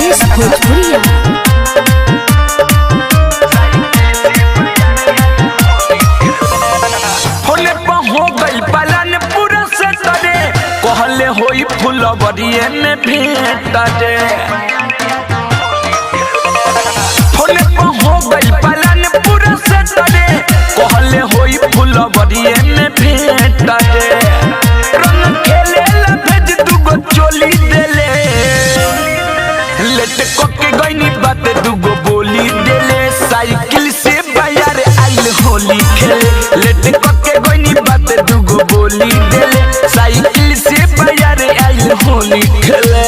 विकेश भोजपुरिया। होने पर हो गई पलन पूरा से तरे कहले होई फुलवरिये में भेंट रे। होने पर हो गई पलन पूरा से तरे कहले होई फुलवरिये में भेंट रे। रंग खेले ला भेज दुगो चोली देले लेट कोके गईनी बात दुगो बोली देले। साइकिल से बाजार आइल होली खेले लेट कोके गईनी बात दुगो बोली देले। साइकिल से बाजार आइल होली खेले।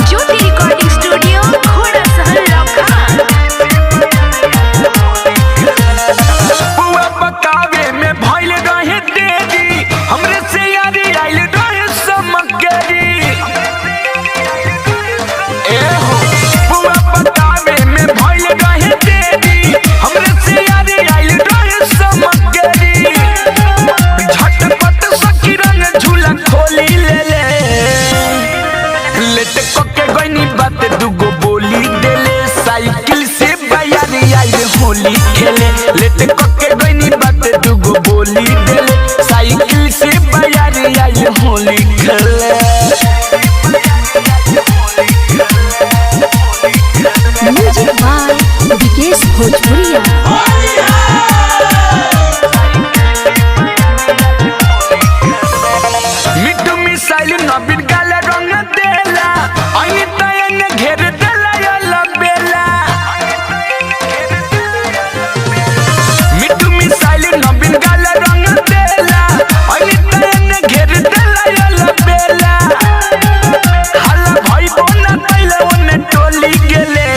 ज्योति रिकॉर्डिंग स्टूडियो घोड़ा सहल लखन। बुआ पकावे में भइल रहे देरी हमरे से यारी आइल रहे समकेरी। ए हो बुआ पकावे में भइल रहे देरी हमरे से यारी आइल रहे समकेरी। झटपट सखी रंग झूला खोली ले ले लेट कोके गईनी बात दुगो बोली देले। साइकिल से बाजारी आइल होली खेले लेट कोके गईनी बात दुगो बोली देले। साइकिल से बाजारी आइल होली खेले। म्यूजिक बाय विकेश भोजपुरिया। मिठू मिसाइल नबीन गाला रंग देला आई तयन घेर देला या बेला। मिठू मिसाइल नबीन गाला रंग देला आई तयन घेर देला या बेला। हल्ला भाई बोना तैला ओने टोली गेले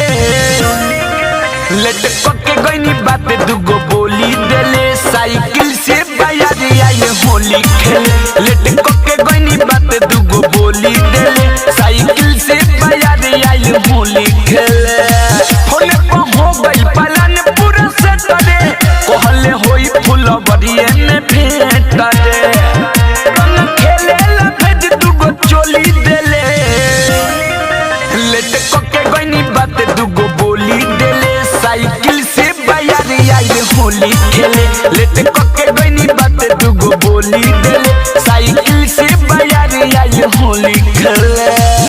लेट कोके गईनी बात दुगो बोली देले। साइकिल से बाजारी आइल होली खेले लेट कोके गईनी बात दुगो बोली देले। साइकिल से बाजारी आइल होली खेले। होने पर हो गई पलन पूरा से तरे कहले होई फुलवरिये में भेंट रे। रंग खेले ला भेज दुगो चोली देले लेट कोके गईनी बात दुगो बोली देले। साइकिल से बाजारी आइल होली खेले लेट कोके गईनी बात दुगो बोली देले। साइकिल से बाजारी आइल होली